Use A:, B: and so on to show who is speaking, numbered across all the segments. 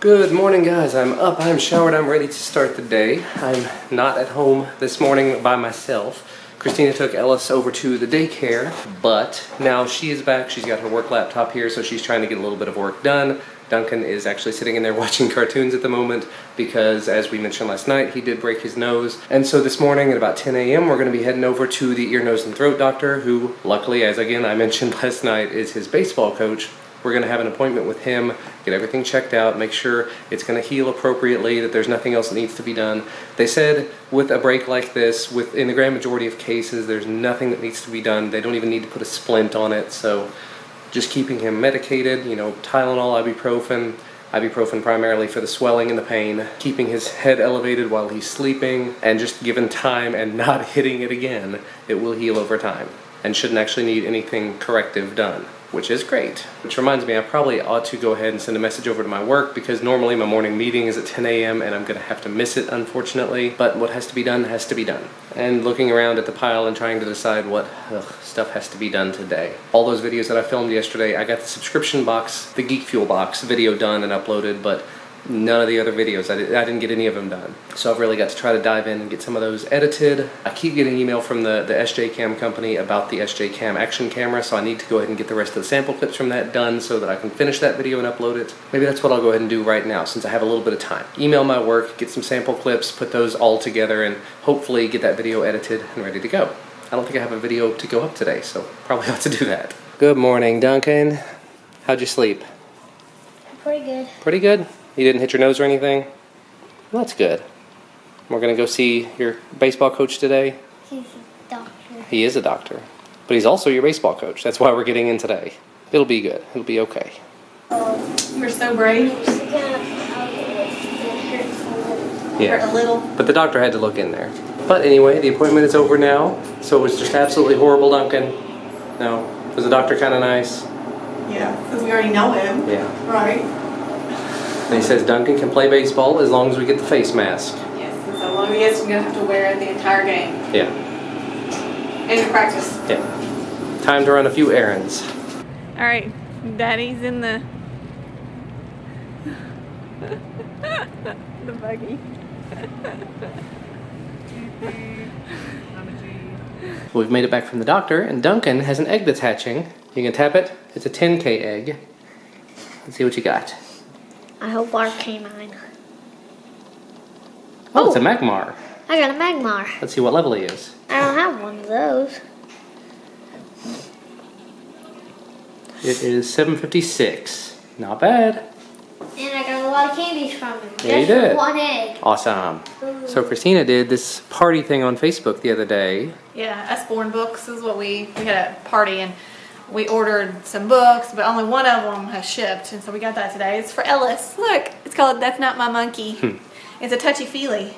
A: Good morning, guys. I'm up, I'm showered, I'm ready to start the day. I'm not at home this morning by myself. Christina took Ellis over to the daycare, but now she is back. She's got her work laptop here, so she's trying to get a little bit of work done. Duncan is actually sitting in there watching cartoons at the moment because, as we mentioned last night, he did break his nose. And so this morning at about 10 a.m. we're going to be heading over to the ear, nose, and throat doctor, who luckily, as again I mentioned last night, is his baseball coach. We're going to have an appointment with him, get everything checked out, make sure it's going to heal appropriately, that there's nothing else that needs to be done. They said with a break like this, in the grand majority of cases, there's nothing that needs to be done. They don't even need to put a splint on it, so just keeping him medicated, you know, Tylenol, ibuprofen primarily for the swelling and the pain, keeping his head elevated while he's sleeping, and just given time and not hitting it again, it will heal over time and shouldn't actually need anything corrective done, which is great. Which reminds me, I probably ought to go ahead and send a message over to my work because normally my morning meeting is at 10 a.m. and I'm gonna have to miss it, unfortunately. But what has to be done has to be done. And looking around at the pile and trying to decide what stuff has to be done today. All those videos that I filmed yesterday, I got the subscription box, the Geek Fuel box video done and uploaded, but none of the other videos, I didn't get any of them done. So I've really got to try to dive in and get some of those edited. I keep getting email from the SJ Cam company about the SJ Cam action camera, so I need to go ahead and get the rest of the sample clips from that done so that I can finish that video and upload it. Maybe that's what I'll go ahead and do right now since I have a little bit of time. Email my work, get some sample clips, put those all together, and hopefully get that video edited and ready to go. I don't think I have a video to go up today, so probably ought to do that. Good morning, Duncan. How'd you sleep?
B: Pretty good.
A: Pretty good? You didn't hit your nose or anything? Well, that's good. We're going to go see your baseball coach today.
B: He's a doctor.
A: He is a doctor, but he's also your baseball coach. That's why we're getting in today. It'll be good. It'll be okay.
C: You're so brave.
A: Yeah.
C: Hurt a little.
A: But the doctor had to look in there. But anyway, the appointment is over now, so it was just absolutely horrible, Duncan. No. Was the doctor kind of nice?
C: Yeah, because we already know him.
A: Yeah.
C: Right.
A: And he says Duncan can play baseball as long as we get the face mask.
C: Yes, and so long as you're going to have to wear it the entire game.
A: Yeah.
C: And your practice.
A: Yeah. Time to run a few errands.
C: All right, Daddy's in the buggy.
A: We've made it back from the doctor, and Duncan has an egg that's hatching. You can tap it. It's a 10K egg. Let's see what you got.
B: I hope our canine.
A: Oh, it's a Magmar.
B: I got a Magmar.
A: Let's see what level he is.
B: I don't have one of those.
A: It is 756. Not bad.
B: And I got a lot of candies from him.
A: Yeah, you
B: Just
A: did.
B: one egg.
A: Awesome.
B: Ooh.
A: So Christina did this party thing on Facebook the other day.
C: Yeah, us born books is what we had a party and we ordered some books, but only one of them has shipped, and so we got that today. It's for Ellis. Look, it's called That's Not My Monkey. It's a touchy-feely.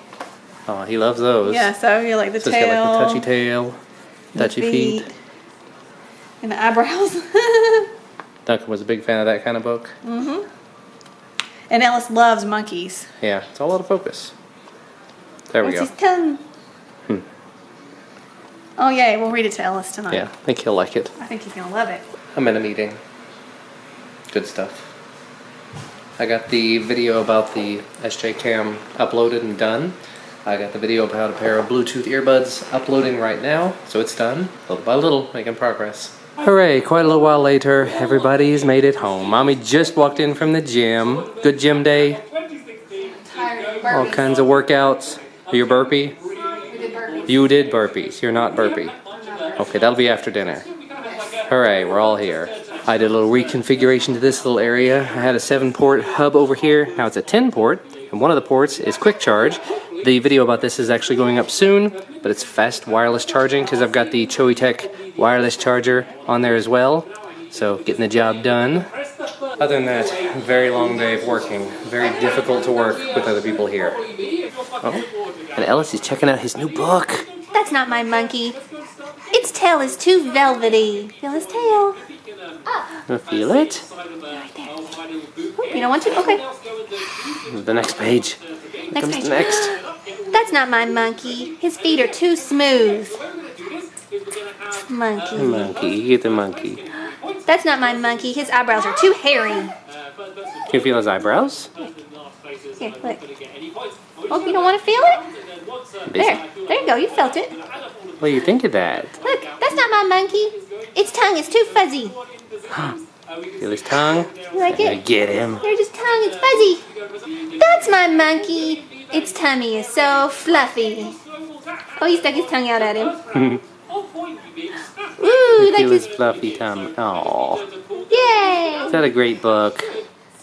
A: Oh, he loves those.
C: Yeah, so you like the
A: So
C: tail.
A: it's got like the touchy tail, touchy feet.
C: And the eyebrows.
A: Duncan was a big fan of that kind of book.
C: Mm-hmm. And Ellis loves monkeys.
A: Yeah, it's all out of focus. There we
C: What's
A: go.
C: his tongue? Oh, yeah, we'll read it to Ellis tonight.
A: Yeah, I think he'll like it.
C: I think he's going to love it.
A: I'm in a meeting. Good stuff. I got the video about the SJ Cam uploaded and done. I got the video about a pair of Bluetooth earbuds uploading right now, so it's done. Little by little, making progress. Hooray, quite a little while later, everybody's made it home. Mommy just walked in from the gym. Good gym day. All kinds of workouts. Are you burpee? You did burpees. You're not burpee. Okay, that'll be after dinner. Hooray, we're all here. I did a little reconfiguration to this little area. I had a 7-port hub over here. Now it's a 10-port, and one of the ports is quick charge. The video about this is actually going up soon, but it's fast wireless charging because I've got the Choitech wireless charger on there as well. So getting the job done. Other than that, very long day of working. Very difficult to work with other people here. Oh, and Ellis is checking out his new book.
C: That's not my monkey. Its tail is too velvety. Feel his tail.
A: You feel it?
C: Right there. Oh, you don't want to? Okay.
A: The next page.
C: Next page.
A: Next.
C: That's not my monkey. His feet are too smooth. Monkey.
A: Monkey. Get the monkey.
C: That's not my monkey. His eyebrows are too hairy.
A: Can you feel his eyebrows?
C: Here, look. Oh, you don't want to feel it? There you go. You felt it.
A: What do you think of that?
C: Look, that's not my monkey. Its tongue is too fuzzy.
A: Feel his tongue?
C: You like it?
A: Get him.
C: There's his tongue. It's fuzzy. That's my monkey. Its tummy is so fluffy. Oh, he stuck his tongue out at him. Ooh,
A: Feel
C: like
A: his fluffy tongue. Aww.
C: Yay!
A: Is that a great book?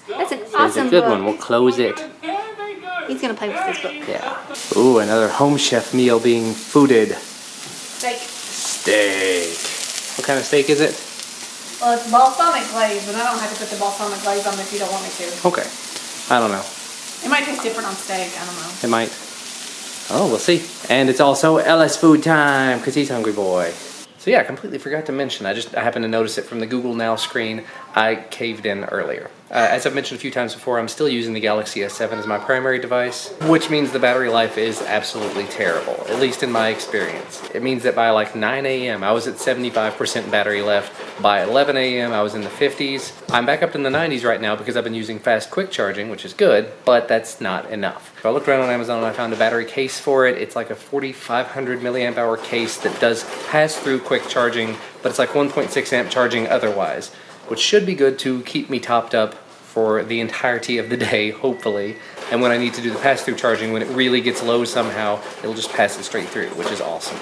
C: That's an
A: That's
C: awesome
A: a good
C: book.
A: one. We'll close it.
C: He's gonna play with this book.
A: Yeah. Ooh, another home chef meal being fooded.
C: Steak.
A: Steak. What kind of steak is it?
C: Well, it's balsamic glaze, but I don't have to put the balsamic glaze on if you don't want me to.
A: Okay. I don't know.
C: It might taste different on steak. I don't know.
A: It might. Oh, we'll see. And it's also Ellis food time because he's hungry boy. So yeah, I completely forgot to mention, I happened to notice it from the Google Now screen. I caved in earlier. As I've mentioned a few times before, I'm still using the Galaxy S7 as my primary device, which means the battery life is absolutely terrible, at least in my experience. It means that by like 9 a.m. I was at 75% battery left. By 11 a.m. I was in the 50s. I'm back up in the 90s right now because I've been using fast quick charging, which is good, but that's not enough. So I looked around on Amazon and I found a battery case for it. It's like a 4,500 milliamp hour case that does pass through quick charging, but it's like 1.6 amp charging otherwise, which should be good to keep me topped up for the entirety of the day, hopefully. And when I need to do the pass-through charging, when it really gets low somehow, it'll just pass it straight through, which is awesome.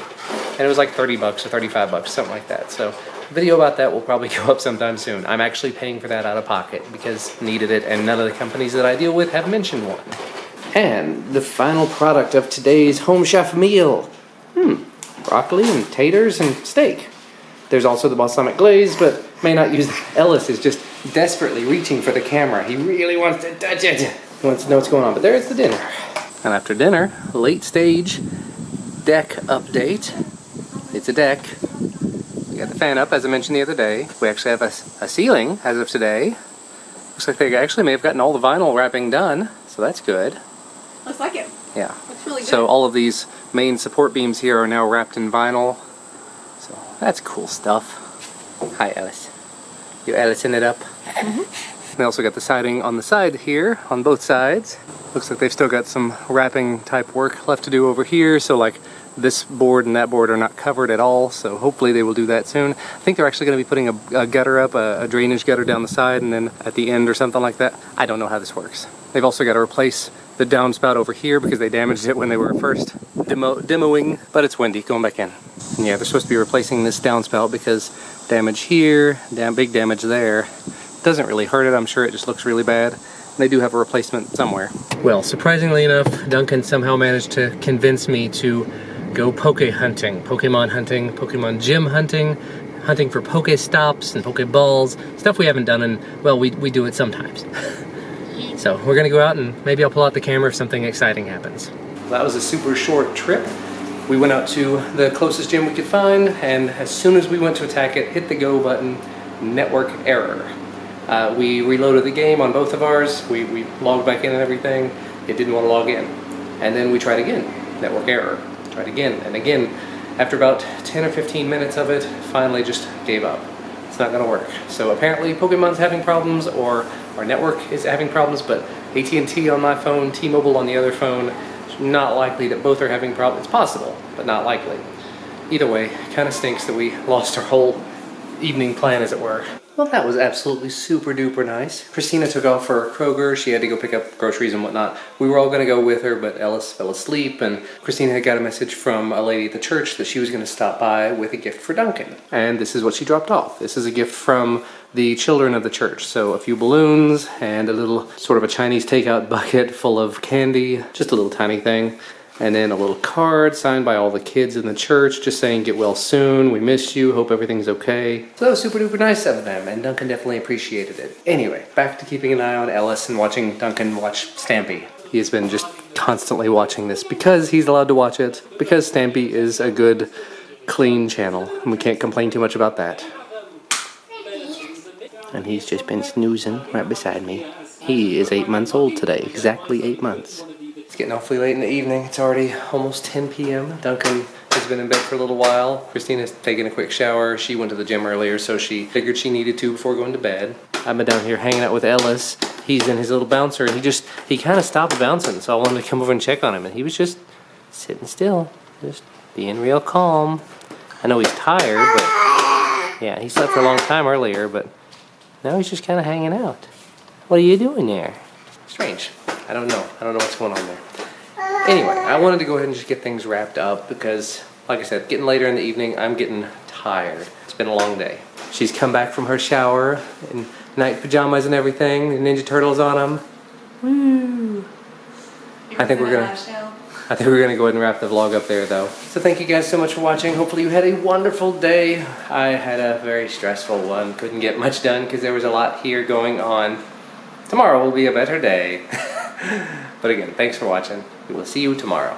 A: And it was like 30 bucks or 35 bucks, something like that. So a video about that will probably go up sometime soon. I'm actually paying for that out of pocket because needed it, and none of the companies that I deal with have mentioned one. And the final product of today's home chef meal. Broccoli and taters and steak. There's also the balsamic glaze, but may not use that. Ellis is just desperately reaching for the camera. He really wants to touch it. He wants to know what's going on, but there's the dinner. And after dinner, late stage deck update. It's a deck. We got the fan up, as I mentioned the other day. We actually have a ceiling as of today. Looks like they actually may have gotten all the vinyl wrapping done, so that's good.
C: Looks like it.
A: Yeah.
C: Looks really good.
A: So all of these main support beams here are now wrapped in vinyl. So that's cool stuff. Hi, Alice. You Alicing it up? Mm-hmm. They also got the siding on the side here, on both sides. Looks like they've still got some wrapping type work left to do over here. So like this board and that board are not covered at all. So hopefully they will do that soon. I think they're actually going to be putting a gutter up, a drainage gutter down the side and then at the end or something like that. I don't know how this works. They've also got to replace the downspout over here because they damaged it when they were first demoing, but it's windy. Going back in. And yeah, they're supposed to be replacing this downspout because damage here, big damage there. Doesn't really hurt it, I'm sure it just looks really bad. They do have a replacement somewhere. Well, surprisingly enough, Duncan somehow managed to convince me to go Pokemon hunting, Pokemon gym hunting, hunting for Pokestops and Pokeballs, stuff we haven't done and, well, we do it sometimes. So we're gonna go out and maybe I'll pull out the camera if something exciting happens. That was a super short trip. We went out to the closest gym we could find, and as soon as we went to attack it, hit the go button, network error. We reloaded the game on both of ours, we logged back in and everything, it didn't want to log in. And then we tried again, network error. Tried again and again. After about 10 or 15 minutes of it, finally just gave up. It's not gonna work. So apparently Pokemon's having problems or our network is having problems, but AT&T on my phone, T-Mobile on the other phone, it's not likely that both are having problems. It's possible, but not likely. Either way, kind of stinks that we lost our whole evening plan, as it were. Well, that was absolutely super duper nice. Christina took off for Kroger. She had to go pick up groceries and whatnot. We were all going to go with her, but Ellis fell asleep, and Christina had got a message from a lady at the church that she was going to stop by with a gift for Duncan. And this is what she dropped off. This is a gift from the children of the church. So a few balloons and a little sort of a Chinese takeout bucket full of candy, just a little tiny thing. And then a little card signed by all the kids in the church just saying, get well soon, we miss you, hope everything's okay. So that was super duper nice of them, and Duncan definitely appreciated it. Anyway, back to keeping an eye on Ellis and watching Duncan watch Stampy. He has been just constantly watching this because he's allowed to watch it, because Stampy is a good, clean channel, and we can't complain too much about that. And he's just been snoozing right beside me. He is 8 months old today, exactly 8 months. It's getting awfully late in the evening. It's already almost 10 p.m. Duncan has been in bed for a little while. Christina's taking a quick shower. She went to the gym earlier, so she figured she needed to before going to bed. I've been down here hanging out with Ellis, he's in his little bouncer, and he kind of stopped bouncing, so I wanted to come over and check on him, and he was just sitting still, just being real calm. I know he's tired, but yeah, he slept for a long time earlier, but now he's just kind of hanging out. What are you doing there? Strange. I don't know what's going on there. Anyway, I wanted to go ahead and just get things wrapped up because, like I said, getting later in the evening, I'm getting tired. It's been a long day. She's come back from her shower in night pajamas and everything, the Ninja Turtles on them. Woo! I think we're gonna go ahead and wrap the vlog up there, though. So thank you guys so much for watching. Hopefully you had a wonderful day. I had a very stressful one. Couldn't get much done because there was a lot here going on. Tomorrow will be a better day. But again, thanks for watching. We will see you tomorrow.